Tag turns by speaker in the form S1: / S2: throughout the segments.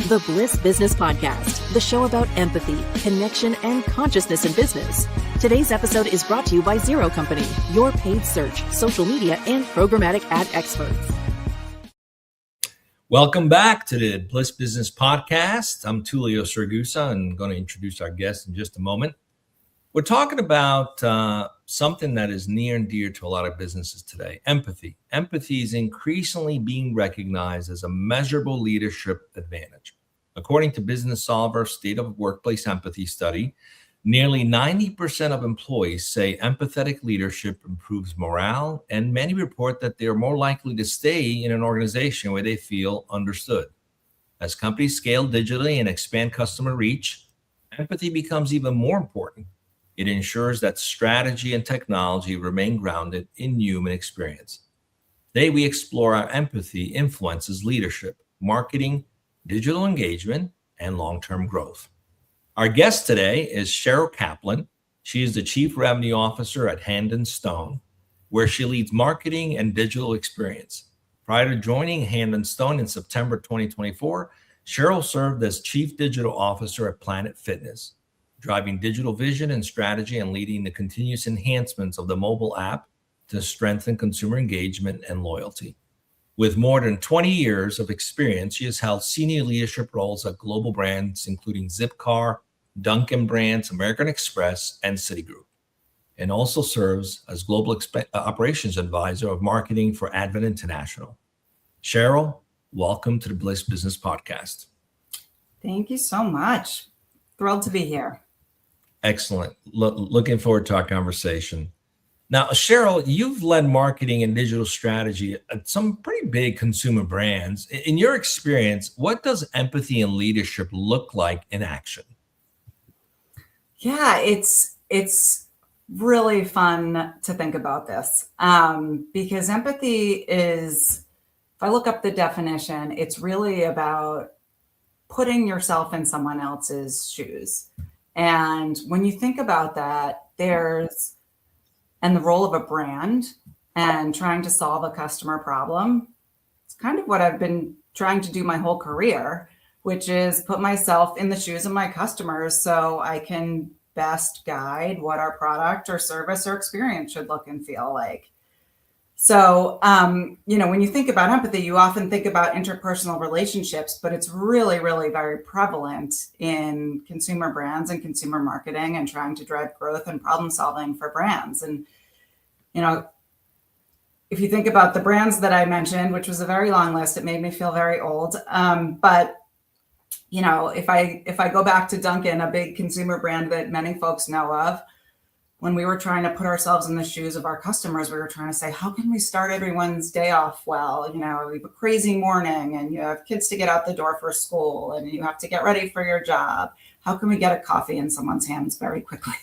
S1: The Bliss Business Podcast, the show about empathy, connection, and consciousness in business. Today's episode is brought to you by Xero Company, your paid search, social media, and programmatic ad experts.
S2: Welcome back to the Bliss Business Podcast. I'm Tullio Siragusa, and I'm going to introduce our guest in just a moment. We're talking about something that is near and dear to a lot of businesses today, empathy. Empathy is increasingly being recognized as a measurable leadership advantage. According to Business Solver's State of Workplace Empathy study, nearly 90% of employees say empathetic leadership improves morale, and many report that they're more likely to stay in an organization where they feel understood. As companies scale digitally and expand customer reach, empathy becomes even more important. It ensures that strategy and technology remain grounded in human experience. Today, we explore how empathy influences leadership, marketing, digital engagement, and long-term growth. Our guest today is Sherrill Kaplan. She is the Chief Revenue Officer at Hand & Stone, where she leads marketing and digital experience. Prior to joining Hand & Stone in September 2024, Sherrill served as Chief Digital Officer at Planet Fitness, driving digital vision and strategy and leading the continuous enhancements of the mobile app to strengthen consumer engagement and loyalty. With more than 20 years of experience, she has held senior leadership roles at global brands, including Zipcar, Dunkin' Brands, American Express, and Citigroup, and also serves as Global Operations Advisor of Marketing for Advent International. Sherrill, welcome to the Bliss Business Podcast.
S3: Thank you so much. Thrilled to be here.
S2: Excellent. Looking forward to our conversation. Now, Sherrill, you've led marketing and digital strategy at some pretty big consumer brands. In your experience, what does empathy and leadership look like in action?
S3: Yeah, it's really fun to think about this because empathy is, if I look up the definition, it's really about putting yourself in someone else's shoes. And when you think about that, and the role of a brand and trying to solve a customer problem, it's kind of what I've been trying to do my whole career, which is put myself in the shoes of my customers so I can best guide what our product or service or experience should look and feel like. So, when you think about empathy, you often think about interpersonal relationships, but it's really, really very prevalent in consumer brands and consumer marketing and trying to drive growth and problem solving for brands. And, if you think about the brands that I mentioned, which was a very long list, it made me feel very old. But if I go back to Dunkin', a big consumer brand that many folks know of, when we were trying to put ourselves in the shoes of our customers, we were trying to say, how can we start everyone's day off well? We have a crazy morning and you have kids to get out the door for school and you have to get ready for your job. How can we get a coffee in someone's hands very quickly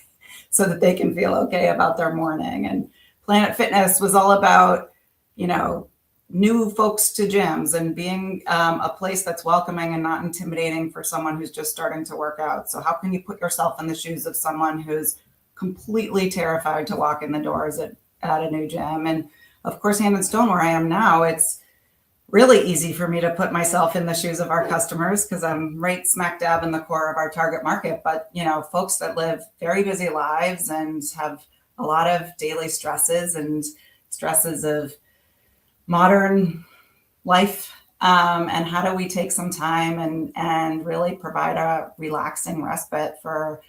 S3: so that they can feel okay about their morning? And Planet Fitness was all about, new folks to gyms and being a place that's welcoming and not intimidating for someone who's just starting to work out. So how can you put yourself in the shoes of someone who's completely terrified to walk in the doors at a new gym? And of course, Hand & Stone, where I am now, it's really easy for me to put myself in the shoes of our customers because I'm right smack dab in the core of our target market. But, folks that live very busy lives and have a lot of daily stresses of modern life. And how do we take some time and really provide a relaxing respite for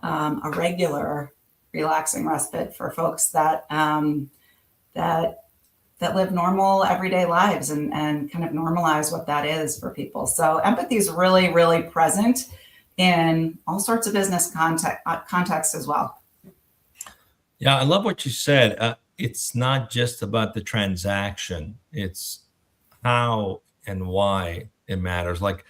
S3: a regular relaxing respite for folks that live normal everyday lives and kind of normalize what that is for people. So empathy is really, really present in all sorts of business context as well.
S2: Yeah, I love what you said. It's not just about the transaction. It's how and why it matters. Like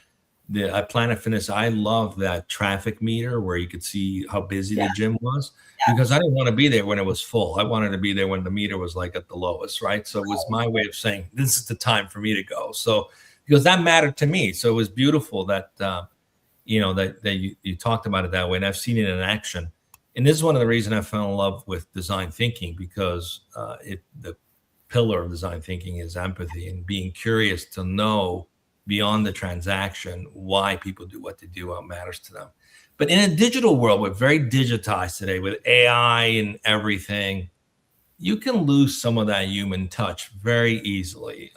S2: at Planet Fitness, I love that traffic meter where you could see how busy the gym was because I didn't want to be there when it was full. I wanted to be there when the meter was like at the lowest, right? So it was my way of saying, this is the time for me to go. So, because that mattered to me. So it was beautiful that, you talked about it that way. And I've seen it in action. And this is one of the reasons I fell in love with design thinking because the pillar of design thinking is empathy and being curious to know beyond the transaction, why people do what they do, what matters to them. But in a digital world, we're very digitized today with AI and everything. You can lose some of that human touch very easily.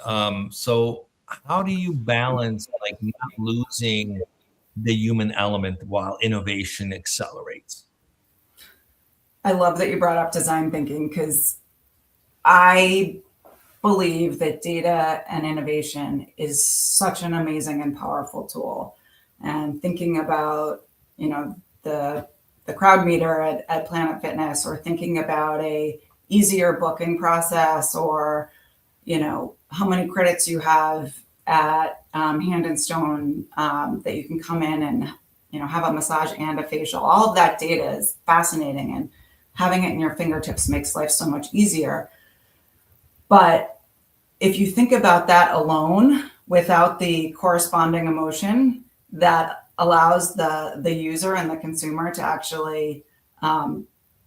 S2: So how do you balance like not losing the human element while innovation accelerates?
S3: I love that you brought up design thinking, because I believe that data and innovation is such an amazing and powerful tool. And thinking about, the crowd meter at Planet Fitness, or thinking about a easier booking process, or, how many credits you have at Hand and Stone, that you can come in and, have a massage and a facial. All of that data is fascinating, and having it in your fingertips makes life so much easier. But if you think about that alone without the corresponding emotion that allows the user and the consumer to actually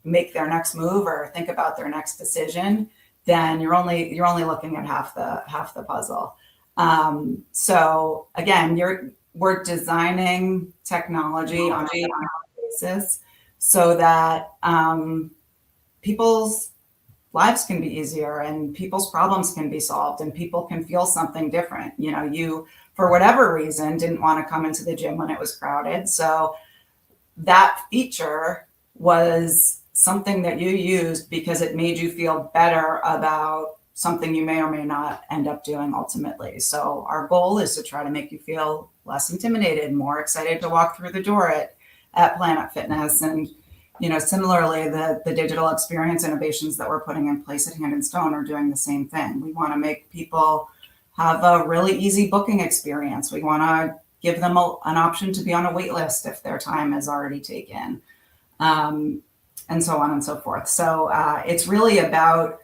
S3: make their next move or think about their next decision, then you're only looking at half the puzzle. So again, we're designing technology on a basis so that people's lives can be easier, and people's problems can be solved, and people can feel something different. You, for whatever reason, didn't want to come into the gym when it was crowded. So that feature was something that you used because it made you feel better about something you may or may not end up doing ultimately. So our goal is to try to make you feel less intimidated, more excited to walk through the door at Planet Fitness. And similarly, the digital experience innovations that we're putting in place at Hand and Stone are doing the same thing. We want to make people have a really easy booking experience. We want to give them an option to be on a wait list if their time is already taken, and so on and so forth. So it's really about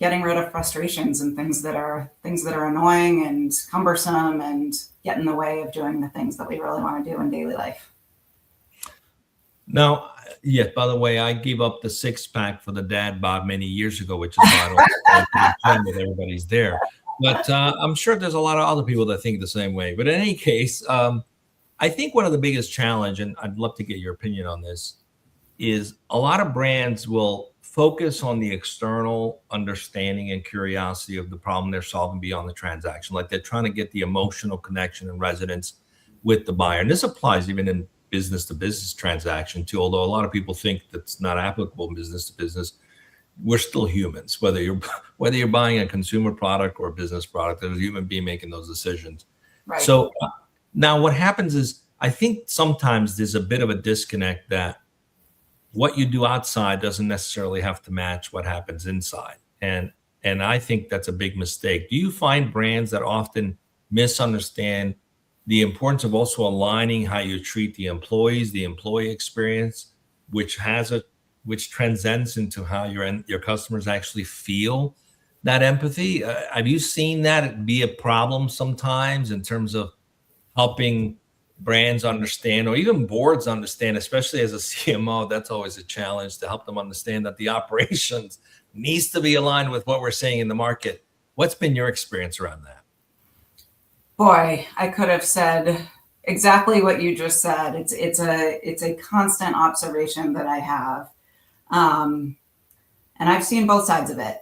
S3: getting rid of frustrations and things that are annoying and cumbersome and get in the way of doing the things that we really want to do in daily life.
S2: Now, yeah, by the way, I gave up the 6-pack for the dad bod many years ago, which is why I don't go to the gym with everybody's there. But I'm sure there's a lot of other people that think the same way. But in any case, I think one of the biggest challenge, and I'd love to get your opinion on this, is a lot of brands will focus on the external understanding and curiosity of the problem they're solving beyond the transaction. Like they're trying to get the emotional connection and resonance with the buyer. And this applies even in business to business transaction too, although a lot of people think that's not applicable in business to business. We're still humans, whether you're buying a consumer product or a business product, there's a human being making those decisions.
S3: Right.
S2: So now what happens is, I think sometimes there's a bit of a disconnect that what you do outside doesn't necessarily have to match what happens inside. And I think that's a big mistake. Do you find brands that often misunderstand the importance of also aligning how you treat the employees, the employee experience, which transcends into how your customers actually feel that empathy? Have you seen that be a problem sometimes in terms of helping brands understand, or even boards understand, especially as a CMO? That's always a challenge, to help them understand that the operations needs to be aligned with what we're seeing in the market. What's been your experience around that?
S3: Boy, I could have said exactly what you just said. It's a constant observation that I have. And I've seen both sides of it.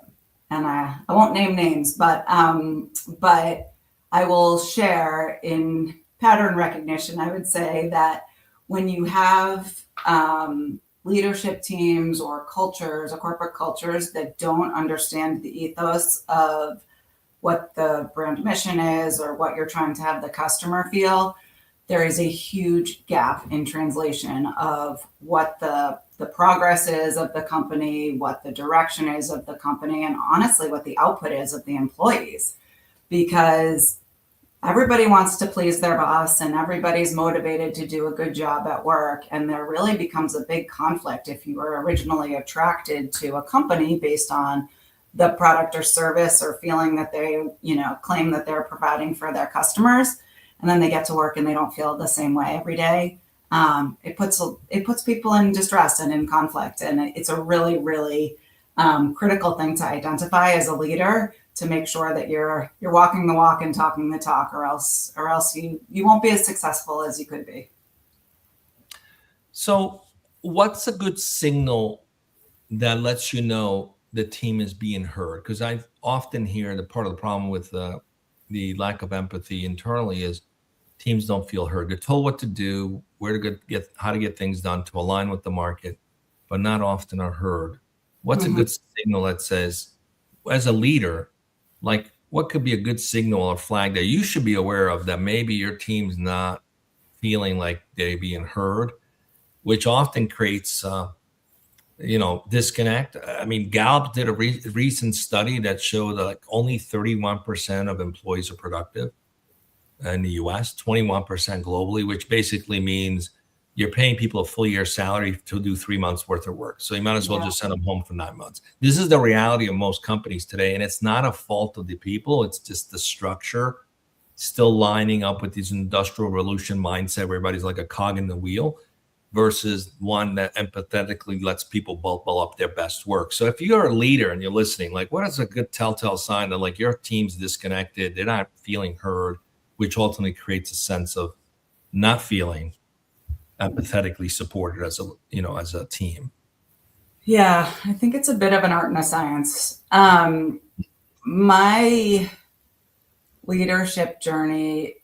S3: And I won't name names, but I will share in pattern recognition. I would say that when you have leadership teams or cultures or corporate cultures that don't understand the ethos of what the brand mission is or what you're trying to have the customer feel, there is a huge gap in translation of what the progress is of the company, what the direction is of the company, and honestly, what the output is of the employees. Because everybody wants to please their boss and everybody's motivated to do a good job at work. And there really becomes a big conflict if you were originally attracted to a company based on the product or service or feeling that they, claim that they're providing for their customers. And then they get to work and they don't feel the same way every day. It puts people in distress and in conflict. And it's a really, really critical thing to identify as a leader, to make sure that you're walking the walk and talking the talk, or else you won't be as successful as you could be.
S2: So what's a good signal that lets you know the team is being heard? Because I often hear that part of the problem with the lack of empathy internally is teams don't feel heard. They're told what to do, where to get, how to get things done to align with the market, but not often are heard. What's a good signal that says, as a leader, like what could be a good signal or flag that you should be aware of that maybe your team's not feeling like they're being heard, which often creates disconnect. I mean, Gallup did a recent study that showed that like only 31% of employees are productive in the US, 21% globally, which basically means you're paying people a full year salary to do 3 months worth of work. So you might as well just send them home for 9 months. This is the reality of most companies today. And it's not a fault of the people. It's just the structure still lining up with this industrial revolution mindset where everybody's like a cog in the wheel versus one that empathetically lets people bubble up their best work. So if you're a leader and you're listening, like what is a good telltale sign that like your team's disconnected, they're not feeling heard, which ultimately creates a sense of not feeling empathetically supported as a team?
S3: Yeah, I think it's a bit of an art and a science. My leadership journey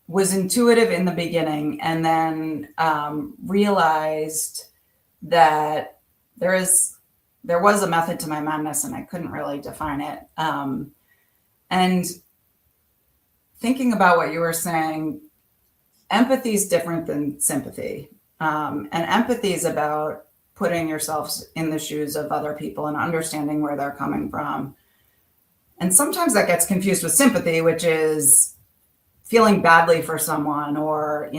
S3: was intuitive in the beginning, and then realized that there was a method to my madness, and I couldn't really define it. And thinking about what you were saying, empathy is different than sympathy. And empathy is about putting yourselves in the shoes of other people and understanding where they're coming from. And sometimes that gets confused with sympathy, which is feeling badly for someone, or,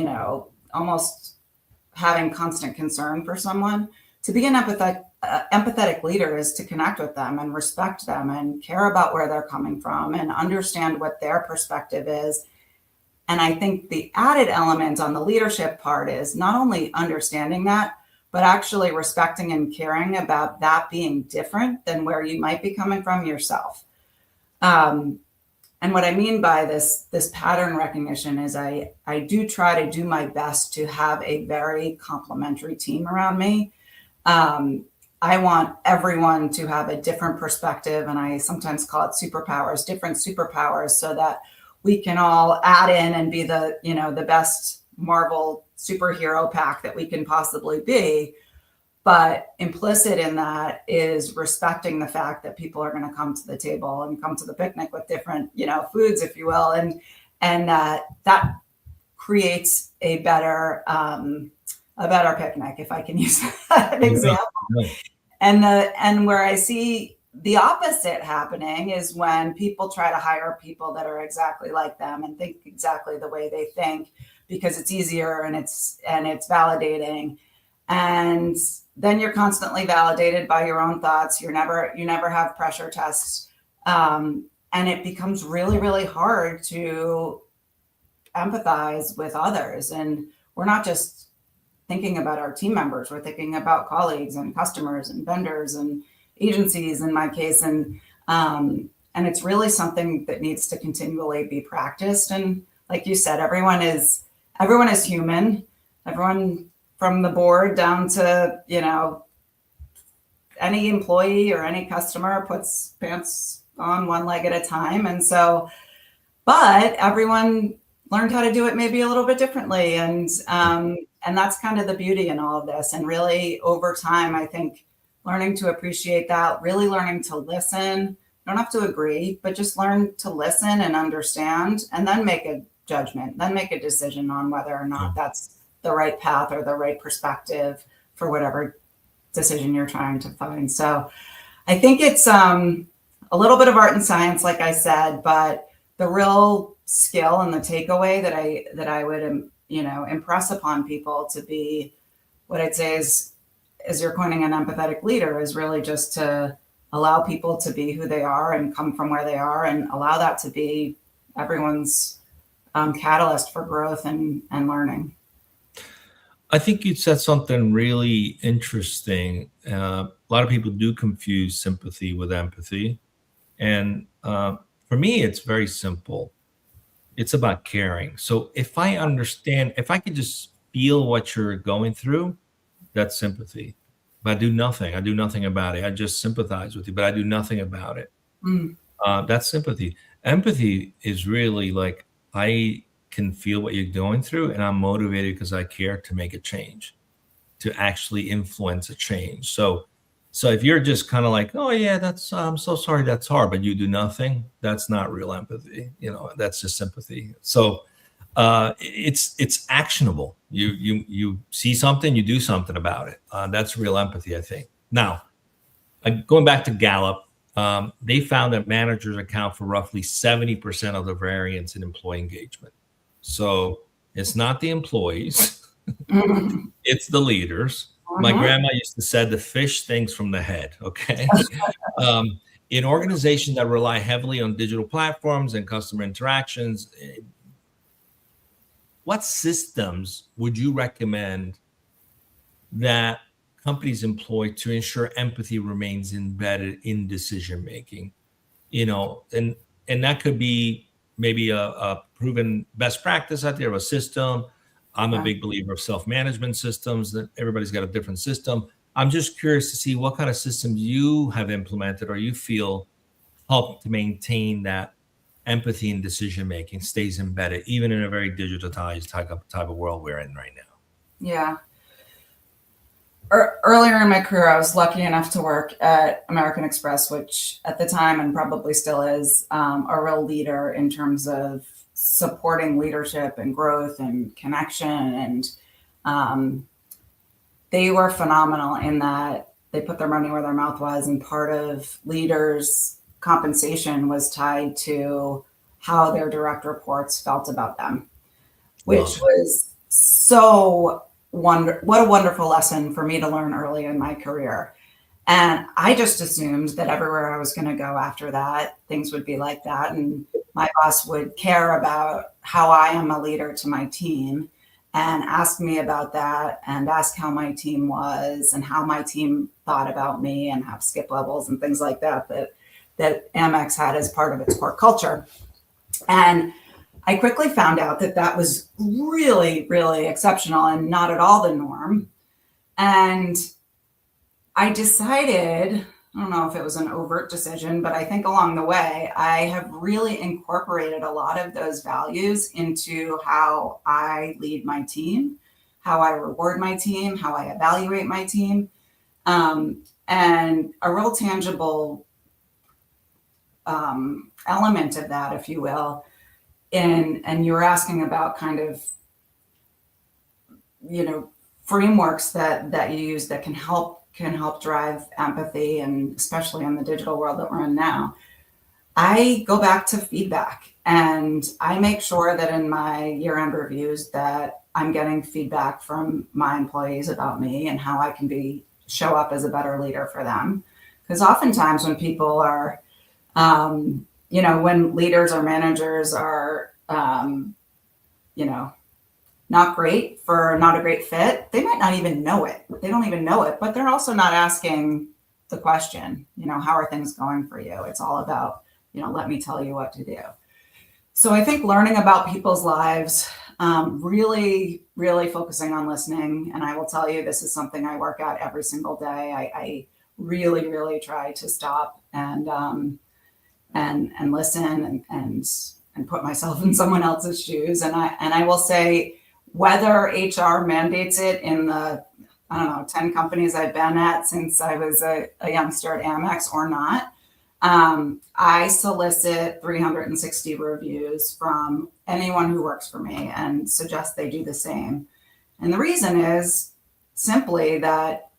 S3: almost having constant concern for someone. To be an empathetic leader is to connect with them and respect them and care about where they're coming from and understand what their perspective is. And I think the added element on the leadership part is not only understanding that, but actually respecting and caring about that being different than where you might be coming from yourself. And what I mean by this pattern recognition is I do try to do my best to have a very complementary team around me. I want everyone to have a different perspective, and I sometimes call it superpowers, different superpowers, so that we can all add in and be the best Marvel superhero pack that we can possibly be. But implicit in that is respecting the fact that people are going to come to the table and come to the picnic with different, foods, if you will, and that creates a better picnic, if I can use that example. Yeah. And where I see the opposite happening is when people try to hire people that are exactly like them and think exactly the way they think, because it's easier and it's validating. And then you're constantly validated by your own thoughts. You never have pressure tests. And it becomes really, really hard to empathize with others. And we're not just thinking about our team members, we're thinking about colleagues and customers and vendors and agencies in my case. And it's really something that needs to continually be practiced. And like you said, everyone is human. Everyone from the board down to, any employee or any customer puts pants on one leg at a time. And so, but everyone learned how to do it maybe a little bit differently. And that's kind of the beauty in all of this. And really over time, I think learning to appreciate that, really learning to listen. You don't have to agree, but just learn to listen and understand, and then make a judgment, then make a decision on whether or not that's the right path or the right perspective for whatever decision you're trying to find. So I think it's a little bit of art and science, like I said, but the real skill and the takeaway that I would, impress upon people to be what I'd say is, as you're coining an empathetic leader, is really just to allow people to be who they are and come from where they are, and allow that to be everyone's catalyst for growth and learning.
S2: I think you said something really interesting. A lot of people do confuse sympathy with empathy. And for me, it's very simple. It's about caring. So if I understand, if I can just feel what you're going through, that's sympathy. But I do nothing about it. I just sympathize with you, but I do nothing about it.
S3: Mm.
S2: That's sympathy. Empathy is really like, I can feel what you're going through and I'm motivated because I care to make a change, to actually influence a change. So if you're just kind of like, oh yeah, I'm so sorry, that's hard, but you do nothing, that's not real empathy. That's just sympathy. So it's actionable. You see something, you do something about it. That's real empathy, I think. Now, going back to Gallup, they found that managers account for roughly 70% of the variance in employee engagement. So it's not the employees, it's the leaders. My grandma used to say the fish thinks from the head. Okay. In organizations that rely heavily on digital platforms and customer interactions, what systems would you recommend that companies employ to ensure empathy remains embedded in decision making? And that could be maybe a proven best practice out there of a system. I'm a big believer of self-management systems, that everybody's got a different system. I'm just curious to see what kind of systems you have implemented or you feel help to maintain that empathy in decision making stays embedded, even in a very digitized type of world we're in right now.
S3: Yeah. Earlier in my career, I was lucky enough to work at American Express, which at the time and probably still is a real leader in terms of supporting leadership and growth and connection. And they were phenomenal in that they put their money where their mouth was. And part of leaders' compensation was tied to how their direct reports felt about them, which was so what a wonderful lesson for me to learn early in my career. And I just assumed that everywhere I was going to go after that, things would be like that. And my boss would care about how I am a leader to my team and ask me about that and ask how my team was and how my team thought about me and have skip levels and things like that Amex had as part of its core culture. And I quickly found out that was really, really exceptional and not at all the norm. And I decided, I don't know if it was an overt decision, but I think along the way, I have really incorporated a lot of those values into how I lead my team, how I reward my team, how I evaluate my team. And a real tangible element of that, if you will, and you were asking about kind of, frameworks that you use that can help drive empathy, and especially in the digital world that we're in now. I go back to feedback, and I make sure that in my year-end reviews that I'm getting feedback from my employees about me and how I can show up as a better leader for them. Because oftentimes when people are when leaders or managers are, not a great fit, they might not even know it. They don't even know it, but they're also not asking the question, how are things going for you? It's all about, let me tell you what to do. So I think learning about people's lives, really, really focusing on listening. And I will tell you, this is something I work at every single day. I really, really try to stop and listen and put myself in someone else's shoes. And I will say, whether HR mandates it in the, 10 companies I've been at since I was a youngster at Amex or not, I solicit 360 reviews from anyone who works for me and suggest they do the same. And the reason is simply that,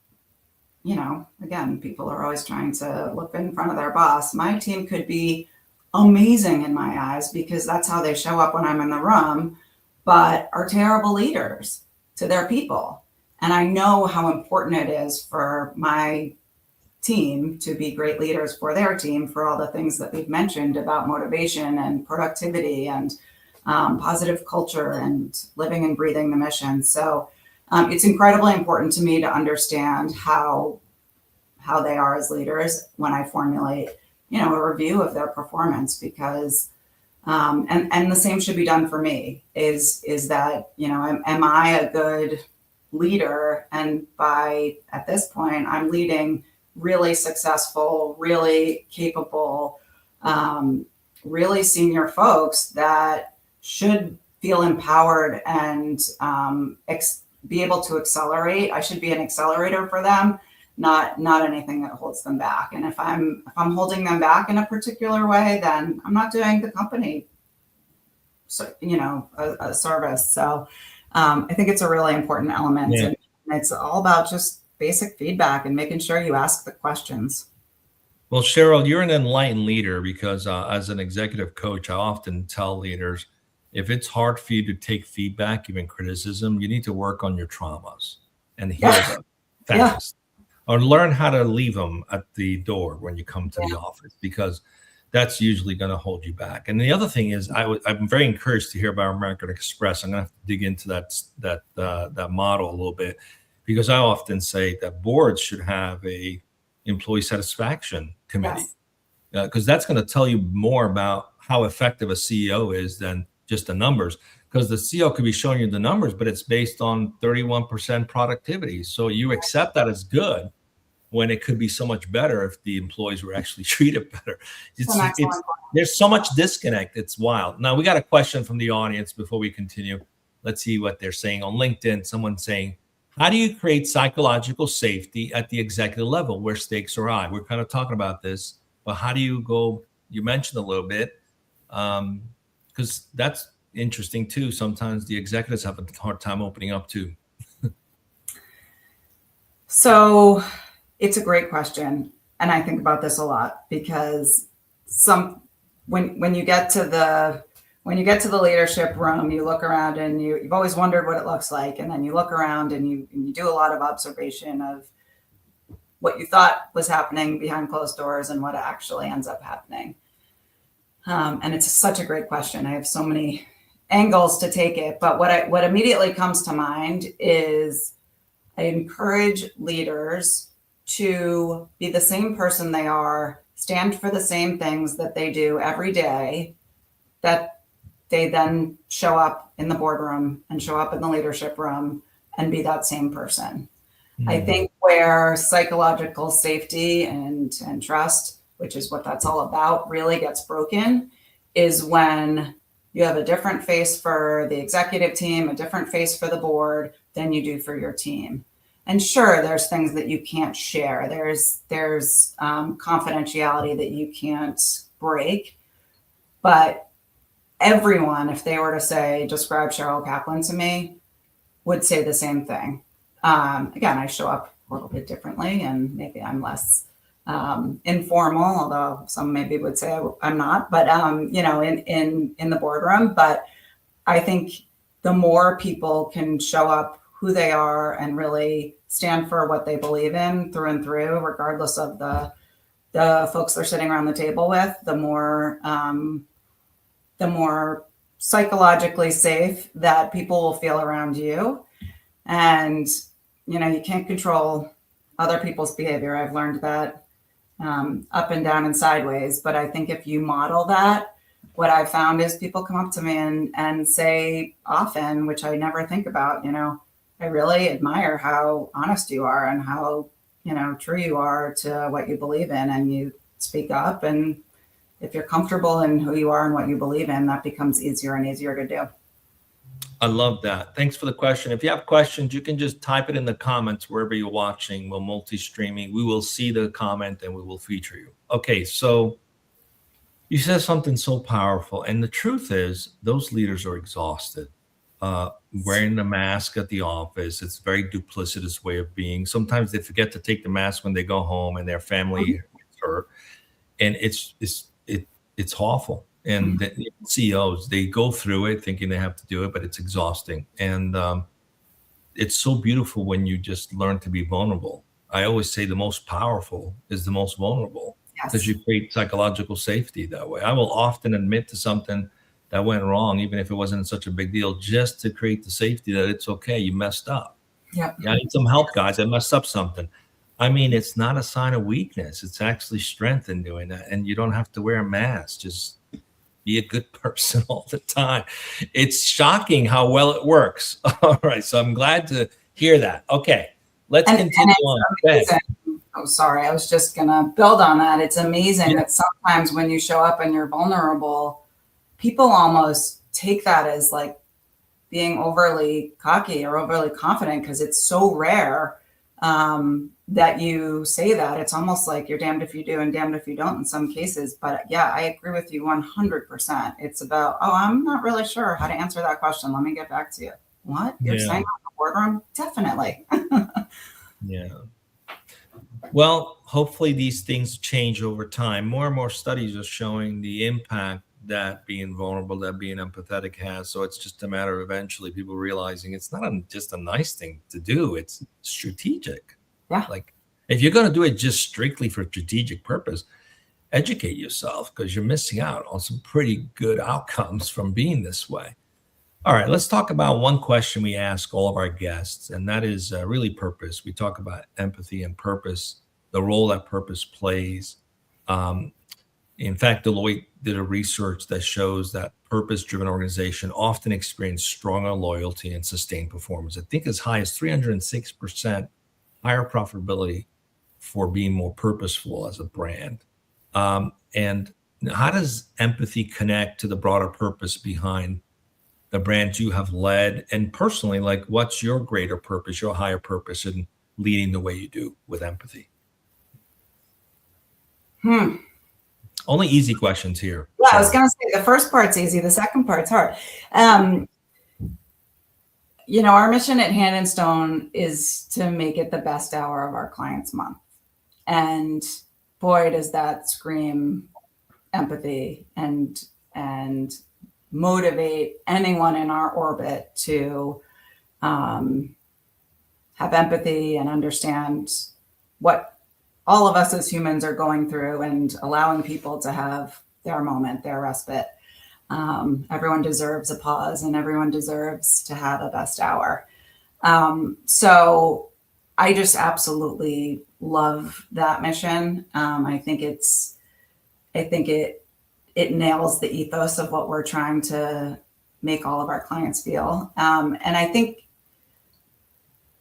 S3: again, people are always trying to look in front of their boss. My team could be amazing in my eyes because that's how they show up when I'm in the room, but are terrible leaders to their people. And I know how important it is for my team to be great leaders for their team, for all the things that we've mentioned about motivation and productivity and positive culture and living and breathing the mission. So It's incredibly important to me to understand how they are as leaders when I formulate, a review of their performance, because and the same should be done for me. Is that, am I a good leader? And at this point, I'm leading really successful, really capable, really senior folks that should feel empowered and be able to accelerate. I should be an accelerator for them, not anything that holds them back. And if I'm holding them back in a particular way, then I'm not doing the company, a service. So I think it's a really important element. Yeah. And it's all about just basic feedback and making sure you ask the questions.
S2: Well, Sherrill, you're an enlightened leader, because as an executive coach, I often tell leaders, if it's hard for you to take feedback, even criticism, you need to work on your traumas and heal them fast. Or learn how to leave them at the door when you come to the office, because that's usually going to hold you back. And the other thing is, I'm very encouraged to hear about American Express. I'm going to have to dig into that model a little bit, because I often say that boards should have a employee satisfaction committee, because that's going to tell you more about how effective a CEO is than just the numbers. Because the CEO could be showing you the numbers, but it's based on 31% productivity. So you accept that as good, when it could be so much better if the employees were actually treated better. There's so much disconnect. It's wild. Now, we got a question from the audience before we continue. Let's see what they're saying on LinkedIn. Someone's saying, how do you create psychological safety at the executive level where stakes are high? We're kind of talking about this, but how do you go? You mentioned a little bit, because that's interesting too. Sometimes the executives have a hard time opening up too.
S3: So it's a great question. And I think about this a lot, because when you get to the leadership room, you look around and you've always wondered what it looks like. And then you look around and you do a lot of observation of what you thought was happening behind closed doors and what actually ends up happening. And it's such a great question. I have so many angles to take it, but what immediately comes to mind is I encourage leaders to be the same person they are, stand for the same things that they do every day, that they then show up in the boardroom and show up in the leadership room and be that same person. Mm-hmm. I think where psychological safety and trust, which is what that's all about, really gets broken is when you have a different face for the executive team, a different face for the board than you do for your team. And sure, there's things that you can't share. There's confidentiality that you can't break. But everyone, if they were to describe Sherrill Kaplan to me, would say the same thing. Again, I show up a little bit differently, and maybe I'm less informal, although some maybe would say I'm not. But in the boardroom. But I think the more people can show up who they are and really stand for what they believe in through and through, regardless of the folks they're sitting around the table with, the more psychologically safe that people will feel around you. And, you can't control other people's behavior. I've learned that up and down and sideways. But I think if you model that, what I've found is people come up to me and say often, which I never think about, I really admire how honest you are and how, true you are to what you believe in, and you speak up. And if you're comfortable in who you are and what you believe in, that becomes easier and easier to do.
S2: I love that. Thanks for the question. If you have questions, you can just type it in the comments wherever you're watching. We're multi-streaming. We will see the comment and we will feature you. Okay, so you said something so powerful. And the truth is, those leaders are exhausted. Wearing the mask at the office, it's a very duplicitous way of being. Sometimes they forget to take the mask when they go home and their family is hurt. And it's awful. And the CEOs, they go through it thinking they have to do it, but it's exhausting. And it's so beautiful when you just learn to be vulnerable. I always say the most powerful is the most vulnerable, because you create psychological safety that way. I will often admit to something that went wrong, even if it wasn't such a big deal, just to create the safety that it's okay, you messed up.
S3: Yeah.
S2: I need some help, guys. I messed up something. I mean, it's not a sign of weakness. It's actually strength in doing that. And you don't have to wear a mask. Just be a good person all the time. It's shocking how well it works. All right. So I'm glad to hear that. Okay. Let's continue on.
S3: Oh, sorry. I was just going to build on that. It's amazing that sometimes when you show up and you're vulnerable, people almost take that as like being overly cocky or overly confident because it's so rare that you say that. It's almost like you're damned if you do and damned if you don't in some cases. But yeah, I agree with you 100%. It's about, oh, I'm not really sure how to answer that question. Let me get back to you. What? You're saying in the boardroom? Definitely.
S2: Yeah. Well, hopefully these things change over time. More and more studies are showing the impact that being vulnerable, that being empathetic has. So it's just a matter of eventually people realizing it's not just a nice thing to do. It's strategic.
S3: Yeah.
S2: Like if you're going to do it just strictly for strategic purpose, educate yourself because you're missing out on some pretty good outcomes from being this way. All right, let's talk about one question we ask all of our guests, and that is really purpose. We talk about empathy and purpose, the role that purpose plays. In fact, Deloitte did a research that shows that purpose-driven organizations often experience stronger loyalty and sustained performance. I think as high as 306% higher profitability for being more purposeful as a brand. And how does empathy connect to the broader purpose behind the brands you have led? And personally, like what's your greater purpose, your higher purpose in leading the way you do with empathy? Only easy questions here.
S3: Yeah, I was going to say the first part's easy. The second part's hard. Our mission at Hand and Stone is to make it the best hour of our clients' month. And boy, does that scream empathy and motivate anyone in our orbit to have empathy and understand what all of us as humans are going through and allowing people to have their moment, their respite. Everyone deserves a pause and everyone deserves to have a best hour. So I just absolutely love that mission. I think it nails the ethos of what we're trying to make all of our clients feel. And I think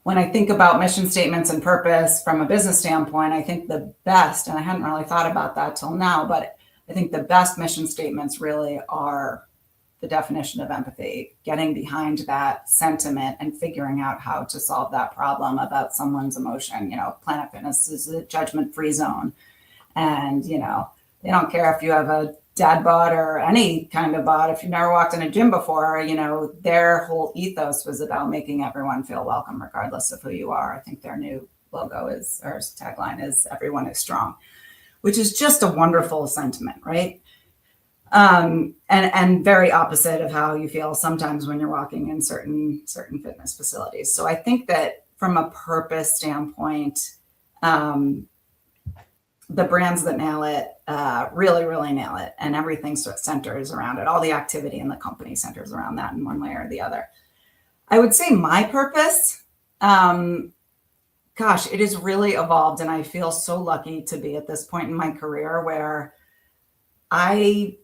S3: when I think about mission statements and purpose from a business standpoint, I think the best, and I hadn't really thought about that till now, but I think the best mission statements really are the definition of empathy, getting behind that sentiment and figuring out how to solve that problem about someone's emotion. Planet Fitness is a judgment-free zone. And, they don't care if you have a dad bod or any kind of bod. If you've never walked in a gym before, their whole ethos was about making everyone feel welcome, regardless of who you are. I think their new logo or tagline is "Everyone is strong," which is just a wonderful sentiment, right? And very opposite of how you feel sometimes when you're walking in certain fitness facilities. So I think that from a purpose standpoint, the brands that nail it really, really nail it. And everything centers around it. All the activity in the company centers around that in one way or the other. I would say my purpose, it has really evolved. And I feel so lucky to be at this point in my career where I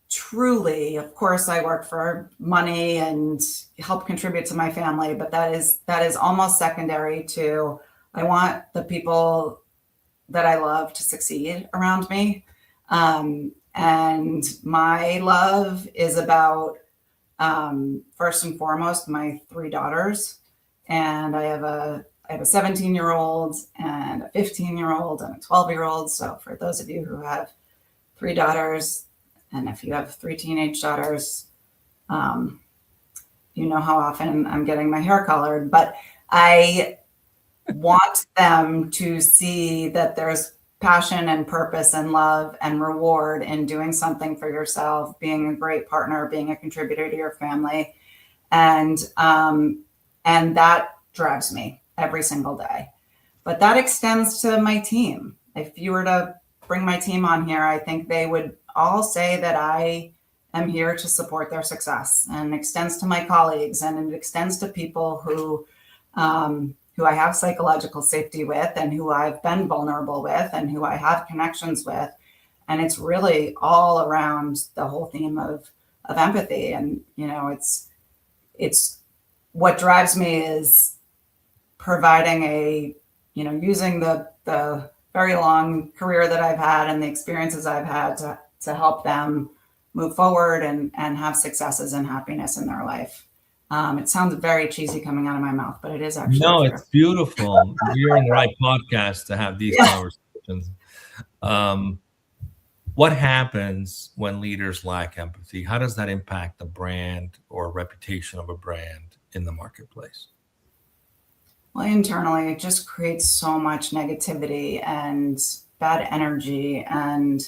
S3: truly, of course, I work for money and help contribute to my family, but that is almost secondary to, I want the people that I love to succeed around me. And my love is about, first and foremost, my 3 daughters. And I have a 17-year-old and a 15-year-old and a 12-year-old. So for those of you who have 3 daughters, and if you have 3 teenage daughters, you know how often I'm getting my hair colored, but I want them to see that there's passion and purpose and love and reward in doing something for yourself, being a great partner, being a contributor to your family. And that drives me every single day. But that extends to my team. If you were to bring my team on here, I think they would all say that I am here to support their success, and extends to my colleagues, and it extends to people who who I have psychological safety with, and who I've been vulnerable with, and who I have connections with. And it's really all around the whole theme of empathy. And, it's what drives me is providing using the very long career that I've had and the experiences I've had to help them move forward and have successes and happiness in their life. It sounds very cheesy coming out of my mouth, but it is actually
S2: No,
S3: true.
S2: it's beautiful. You're in the right podcast to have these conversations. What happens when leaders lack empathy? How does that impact the brand or reputation of a brand in the marketplace?
S3: Well, internally, it just creates so much negativity and bad energy. And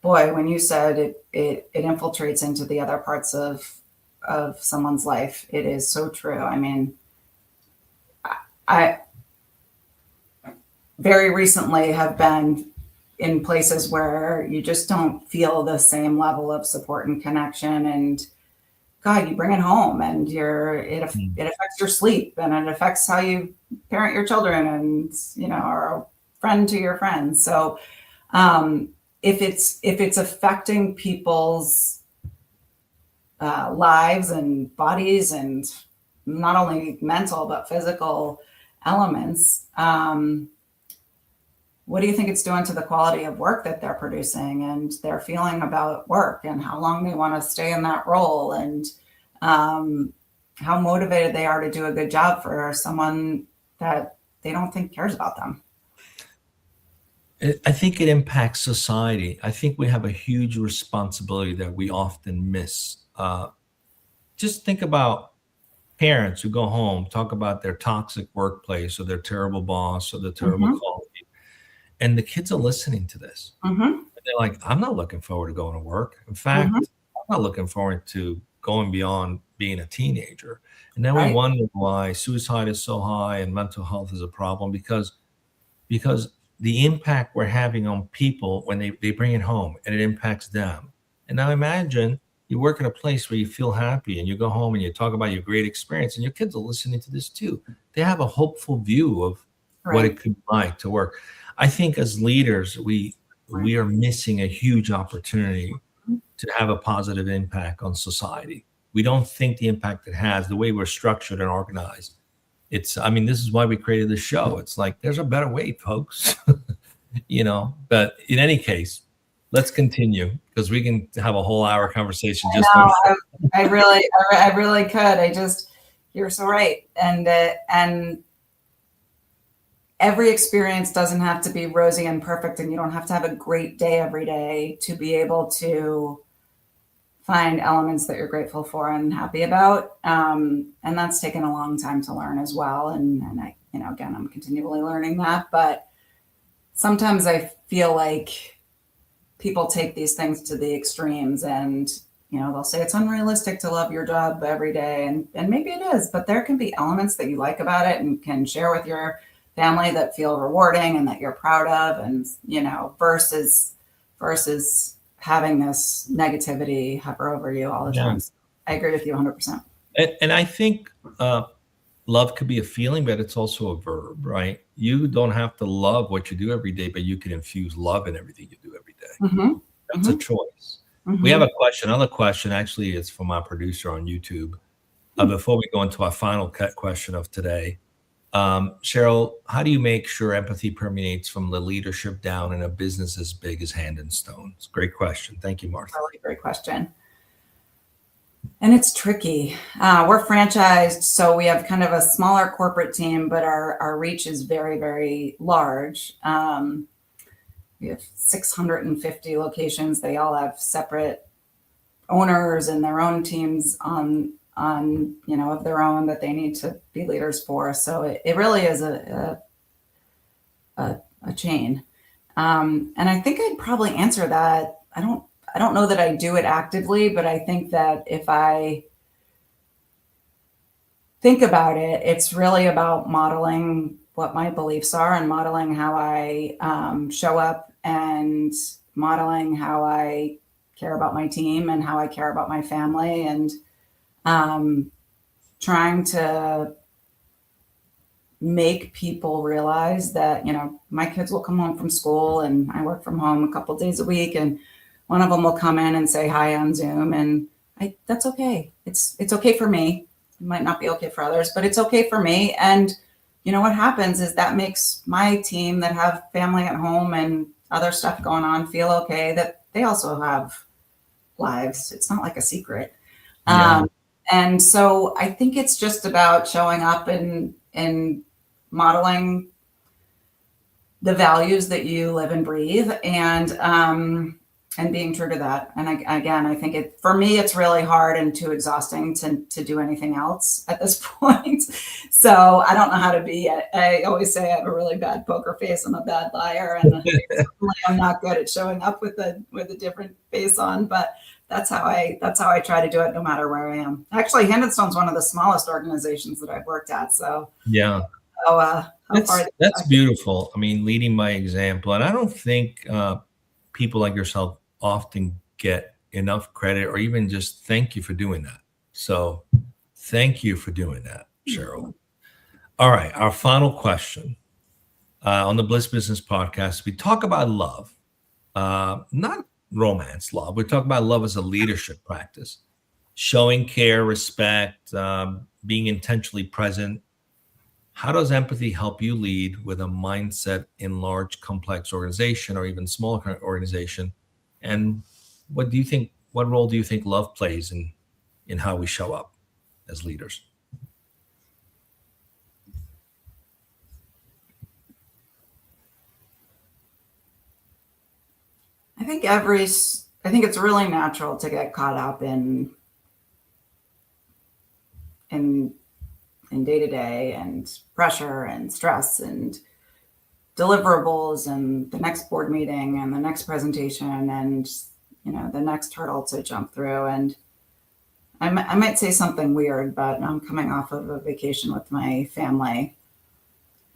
S3: boy, when you said it infiltrates into the other parts of someone's life, it is so true. I mean, I very recently have been in places where you just don't feel the same level of support and connection. And God, you bring it home, and it affects your sleep, and it affects how you parent your children, and are a friend to your friends. So if it's affecting people's lives and bodies, and not only mental but physical elements, what do you think it's doing to the quality of work that they're producing, and their feeling about work, and how long they want to stay in that role, and how motivated they are to do a good job for someone that they don't think cares about them?
S2: I think it impacts society. I think we have a huge responsibility that we often miss. Just think about parents who go home, talk about their toxic workplace or their terrible boss or the terrible quality. And the kids are listening to this. They're like, I'm not looking forward to going to work. In fact, I'm not looking forward to going beyond being a teenager. And then we wonder why suicide is so high and mental health is a problem, because the impact we're having on people when they bring it home, and it impacts them. And now imagine you work at a place where you feel happy, and you go home and you talk about your great experience, and your kids are listening to this too. They have a hopeful view of what it could be like to work. I think as leaders, we are missing a huge opportunity to have a positive impact on society. We don't think the impact it has, the way we're structured and organized. This is why we created the show. It's like, there's a better way, folks. But in any case, let's continue, because we can have a whole hour conversation.
S3: I really could. You're so right. And every experience doesn't have to be rosy and perfect, and you don't have to have a great day every day to be able to find elements that you're grateful for and happy about. And that's taken a long time to learn as well. And I, again, I'm continually learning that, but sometimes I feel like people take these things to the extremes, and, they'll say it's unrealistic to love your job every day. And maybe it is, but there can be elements that you like about it and can share with your family that feel rewarding and that you're proud of, and, versus having this negativity hover over you all the time. I agree with you 100%.
S2: And I think love could be a feeling, but it's also a verb, right? You don't have to love what you do every day, but you can infuse love in everything you do every day. That's a choice. We have another question. Actually, it's from our producer on YouTube. Before we go into our final question of today, Sherrill, how do you make sure empathy permeates from the leadership down in a business as big as Hand and Stone? It's a great question. Thank you, Martha.
S3: Really great question. And it's tricky. We're franchised, so we have kind of a smaller corporate team, but our reach is very, very large. We have 650 locations. They all have separate owners and their own teams on of their own that they need to be leaders for. So it really is a chain. And I think I'd probably answer that. I don't know that I do it actively, but I think that if I think about it, it's really about modeling what my beliefs are, and modeling how I show up, and modeling how I care about my team and how I care about my family, and trying to make people realize that, my kids will come home from school and I work from home a couple days a week, and one of them will come in and say hi on Zoom, and that's okay. It's okay for me. It might not be okay for others, but it's okay for me. And what happens is that makes my team that have family at home and other stuff going on feel okay, that they also have lives. It's not like a secret.
S2: Yeah.
S3: And so I think it's just about showing up and modeling the values that you live and breathe, and being true to that. And I think for me, it's really hard and too exhausting to do anything else at this point. So I don't know how to be. I always say I have a really bad poker face. I'm a bad liar, and certainly I'm not good at showing up with a different face on. But that's how I try to do it, no matter where I am. Actually, Stone's one of the smallest organizations that I've worked at. So
S2: yeah. That's beautiful. I mean, leading by example. And I don't think people like yourself often get enough credit, or even just thank you for doing that. So thank you for doing that, Sherrill. All right. Our final question on the Bliss Business Podcast, we talk about love, not romance love. We talk about love as a leadership practice, showing care, respect, being intentionally present. How does empathy help you lead with a mindset in large, complex organization, or even small organization? And what role do you think love plays in how we show up as leaders?
S3: I think it's really natural to get caught up in day-to-day and pressure and stress and deliverables and the next board meeting and the next presentation and the next hurdle to jump through. And I might say something weird, but I'm coming off of a vacation with my family,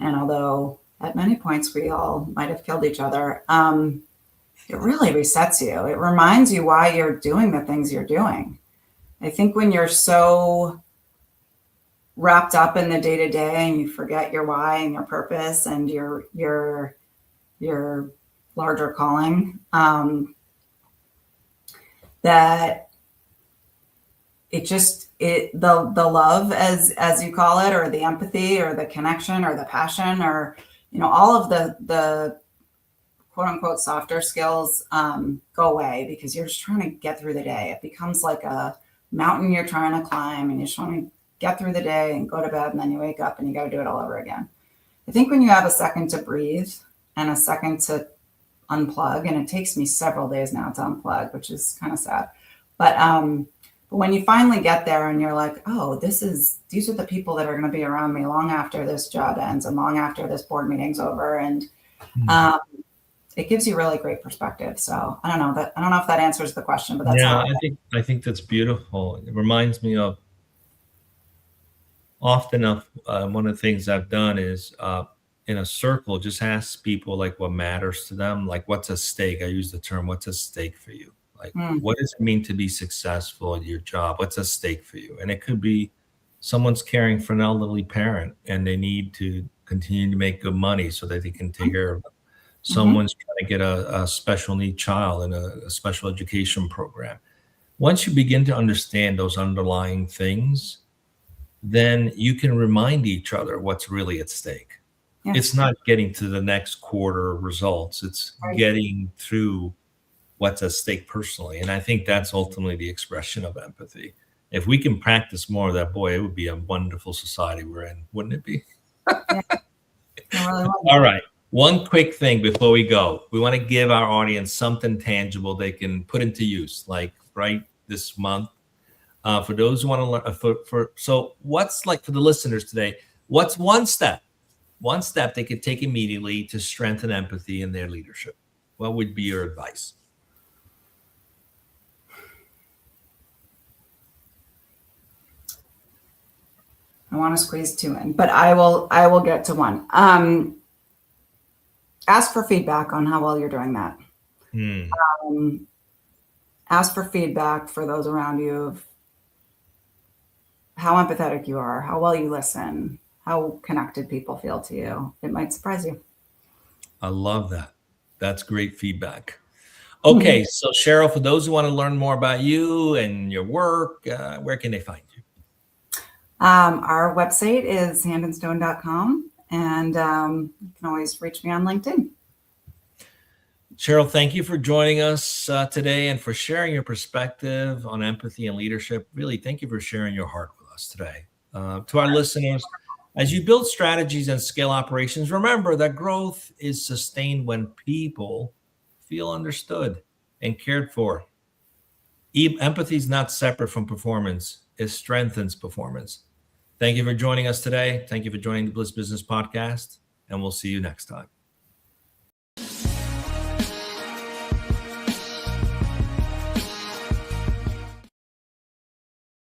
S3: and although at many points we all might have killed each other, it really resets you. It reminds you why you're doing the things you're doing. I think when you're so wrapped up in the day-to-day and you forget your why and your purpose and your larger calling, that the love, as you call it, or the empathy or the connection or the passion, or all of the quote unquote softer skills go away, because you're just trying to get through the day. It becomes like a mountain you're trying to climb, and you're trying to get through the day and go to bed, and then you wake up and you got to do it all over again. I think when you have a second to breathe and a second to unplug, and it takes me several days now to unplug, which is kind of sad. But when you finally get there and you're like, oh, these are the people that are going to be around me long after this job ends and long after this board meeting's over. And it gives you really great perspective. So I don't know if that answers the question, but that's
S2: I think that's beautiful. It reminds me of often one of the things I've done is in a circle, just ask people like what matters to them, like what's at stake. I use the term, what's at stake for you? Like, what does it mean to be successful at your job? What's at stake for you? And it could be someone's caring for an elderly parent and they need to continue to make good money so that they can take care of them. Someone's trying to get a special need child in a special education program. Once you begin to understand those underlying things, then you can remind each other what's really at stake. Yeah. It's not getting to the next quarter results. It's getting through what's at stake personally. And I think that's ultimately the expression of empathy. If we can practice more of that, boy, it would be a wonderful society we're in, wouldn't it be? All right. One quick thing before we go. We want to give our audience something tangible they can put into use, like right this month. For those who want to learn, so what's like for the listeners today, what's one step they could take immediately to strengthen empathy in their leadership? What would be your advice?
S3: I want to squeeze two in, but I will get to one. Ask for feedback on how well you're doing that. Ask for feedback for those around you of how empathetic you are, how well you listen, how connected people feel to you. It might surprise you.
S2: I love that. That's great feedback. Okay, so Sherrill, for those who want to learn more about you and your work, where can they find you?
S3: Our website is handandstone.com, and you can always reach me on LinkedIn.
S2: Sherrill, thank you for joining us today and for sharing your perspective on empathy and leadership. Really, thank you for sharing your heart with us today. To our listeners, as you build strategies and scale operations, remember that growth is sustained when people feel understood and cared for. Empathy is not separate from performance. It strengthens performance. Thank you for joining us today. Thank you for joining the Bliss Business Podcast, and we'll see you next time.